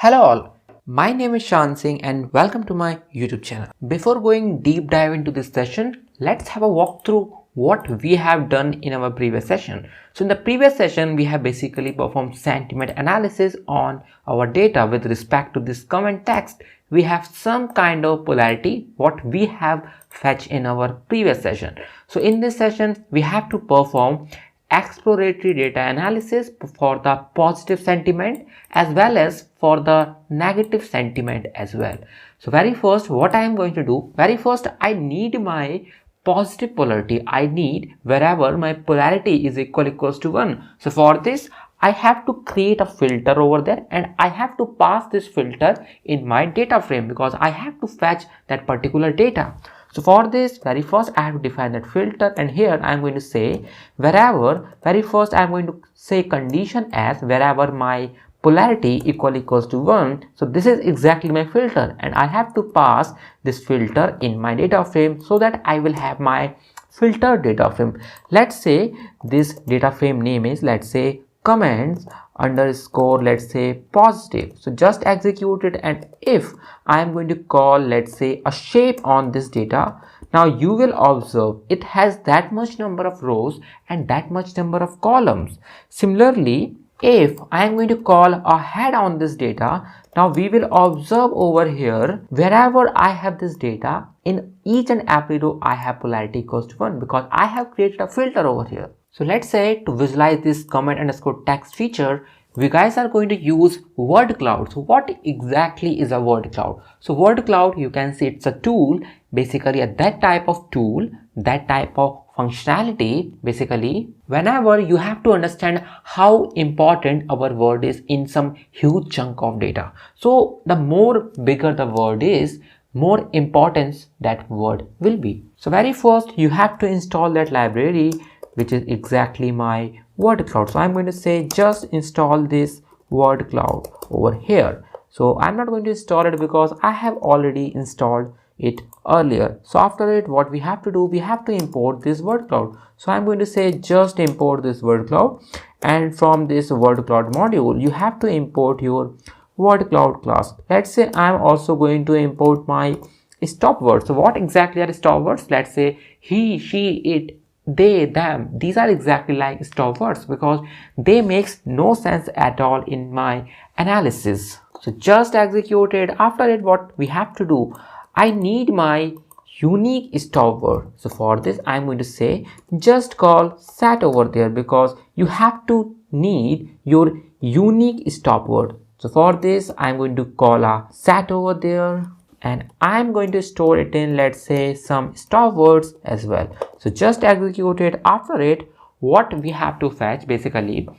Hello all, my name is Shan Singh and welcome to my YouTube channel. Before going deep dive into this session, let's have a walk through what we have done in our previous session. So in the previous session, we have basically performed sentiment analysis on our data with respect to this comment text. We have some kind of polarity what we have fetched in our previous session. So in this session, we have to perform exploratory data analysis for the positive sentiment as well as for the negative sentiment as well. So very first, what I am going to do, very first I need my positive polarity. I need wherever my polarity is equals to 1. So for this I have to create a filter over there and I have to pass this filter in my data frame because I have to fetch that particular data. So for this, very first I have to define that filter, and here I am going to say wherever, very first I am going to say condition as wherever my polarity equals to 1. So this is exactly my filter and I have to pass this filter in my data frame so that I will have my filter data frame. Let's say this data frame name is, let's say, comments underscore, let's say, positive. So just execute it, and if I am going to call, let's say, a shape on this data, now you will observe it has that much number of rows and that much number of columns. Similarly, if I am going to call a head on this data, now we will observe over here wherever I have this data, in each and every row I have polarity equals to 1 because I have created a filter over here. So let's say to visualize this comment underscore text feature, we guys are going to use word cloud. So what exactly is a word cloud? So word cloud, you can see it's a tool, basically that type of tool, that type of functionality. Basically, whenever you have to understand how important our word is in some huge chunk of data. So the more bigger the word is, more importance that word will be. So very first you have to install that library, which is exactly my word cloud. So I'm going to say just install this word cloud over here. So I'm not going to install it because I have already installed it earlier. So after it, what we have to do, we have to import this word cloud. So I'm going to say just import this word cloud, and from this word cloud module you have to import your word cloud class. Let's say I'm also going to import my stop words. So what exactly are stop words? Let's say he, she, it, they, them. These are exactly like stop words because they makes no sense at all in my analysis. So just execute it. After it, what we have to do, I need my unique stop word. So for this I'm going to say just call set over there because you have to need your unique stop word. So for this I'm going to call a set over there, and I'm going to store it in, let's say, some stop words as well. So just execute it. After it, what we have to fetch, basically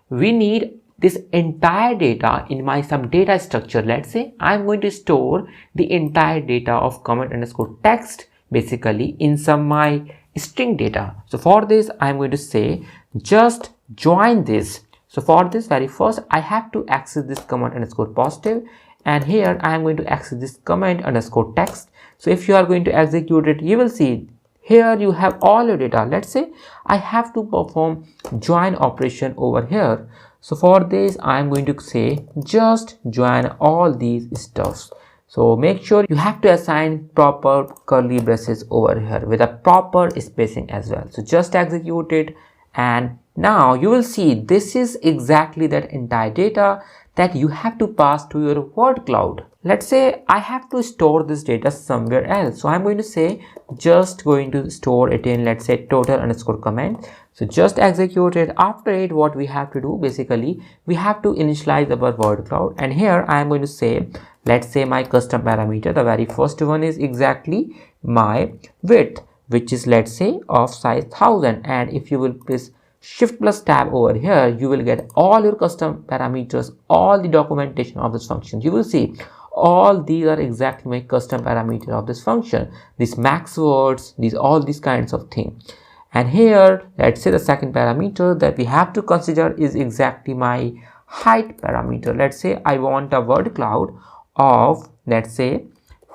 we need this entire data in my some data structure. Let's say I'm going to store the entire data of comment underscore text basically in some my string data. So for this I'm going to say just join this. So for this, very first I have to access this comment underscore positive, and here I am going to access this comment underscore text. So if you are going to execute it, you will see here you have all your data. Let's say I have to perform join operation over here. So for this I am going to say just join all these stuffs. So make sure you have to assign proper curly braces over here with a proper spacing as well. So just execute it, and now you will see this is exactly that entire data that you have to pass to your word cloud. Let's say I have to store this data somewhere else. So I'm going to say just going to store it in, let's say, total underscore comment. So just execute it. After it, what we have to do, basically we have to initialize our word cloud, and here I am going to say, let's say my custom parameter, the very first one is exactly my width, which is, let's say, of size 1000, and if you will press Shift plus tab over here, you will get all your custom parameters, all the documentation of this function. You will see all these are exactly my custom parameter of this function, this max words, all these kinds of things. And here, let's say the second parameter that we have to consider is exactly my height parameter. Let's say I want a word cloud of, let's say,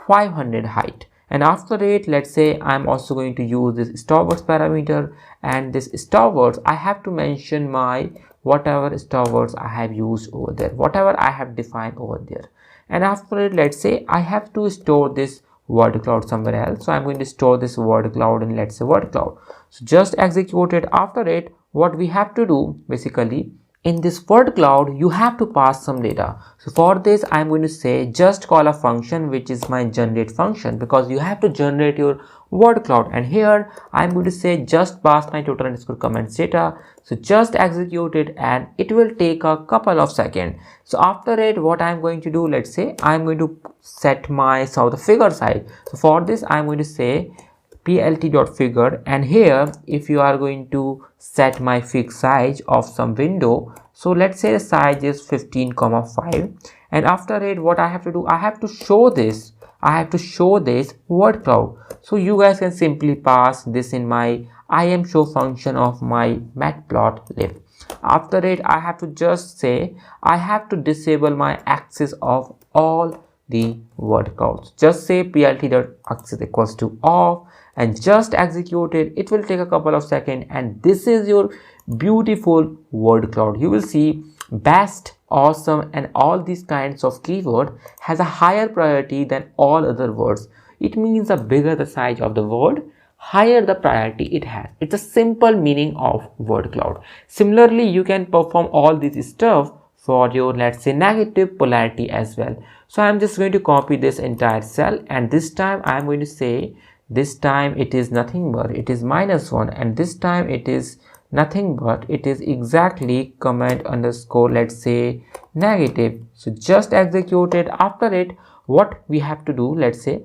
500 height. And after it, let's say I'm also going to use this stop words parameter, and this stop words I have to mention my whatever stuff words I have used over there, whatever I have defined over there. And after it, let's say I have to store this word cloud somewhere else. So I'm going to store this word cloud in, let's say, word cloud. So just execute it. After it, what we have to do basically, in this word cloud, you have to pass some data. So for this, I'm going to say just call a function which is my generate function, because you have to generate your word cloud. And here I'm going to say just pass my total underscore comments data. So just execute it and it will take a couple of seconds. So after it, what I'm going to do, let's say I'm going to set my the figure size. So for this, I'm going to say plt.figure, and here if you are going to set my fixed size of some window, so let's say the size is 15,5, and after it, what I have to do, I have to show this word cloud. So you guys can simply pass this in my IamShow function of my matplotlib. After it, I have to just say I have to disable my access of all the word clouds. Just say plt.access equals to off and just execute it. It will take a couple of seconds, and this is your beautiful word cloud. You will see best, awesome, and all these kinds of keyword has a higher priority than all other words. It means the bigger the size of the word, higher the priority it has. It's a simple meaning of word cloud. Similarly, you can perform all this stuff for your, let's say, negative polarity as well. So I'm just going to copy this entire cell, and this time I'm going to say this time it is nothing but it is -1, and this time it is nothing but it is exactly comment underscore, let's say, negative. So just execute it. After it, what we have to do, let's say,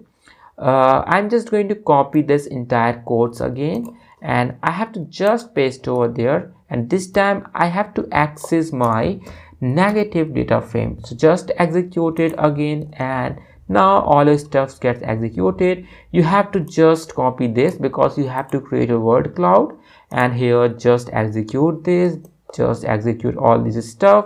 I'm just going to copy this entire codes again, and I have to just paste over there, and this time I have to access my negative data frame. So just execute it again, and now all your stuff gets executed. You have to just copy this because you have to create a word cloud, and here just execute this, just execute all this stuff,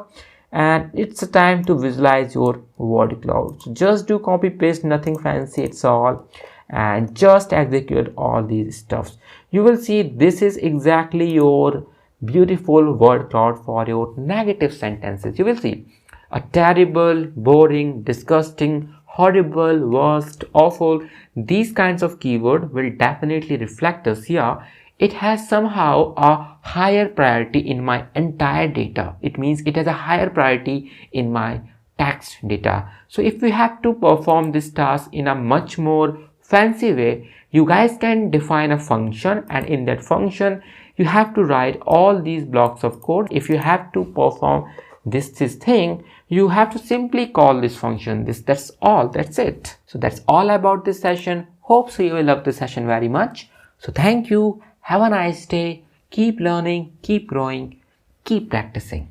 and it's a time to visualize your word cloud. So just do copy paste, nothing fancy, it's all, and just execute all these stuffs. You will see this is exactly your beautiful word cloud for your negative sentences. You will see a terrible, boring, disgusting, horrible, worst, awful, these kinds of keyword will definitely reflect us here. It has somehow a higher priority in my entire data. It means it has a higher priority in my text data. So if we have to perform this task in a much more fancy way, you guys can define a function, and in that function you have to write all these blocks of code. If you have to perform this thing, you have to simply call this function. That's all, that's it. So that's all about this session. Hope so you will love this session very much. So thank you, have a nice day, keep learning, keep growing, keep practicing.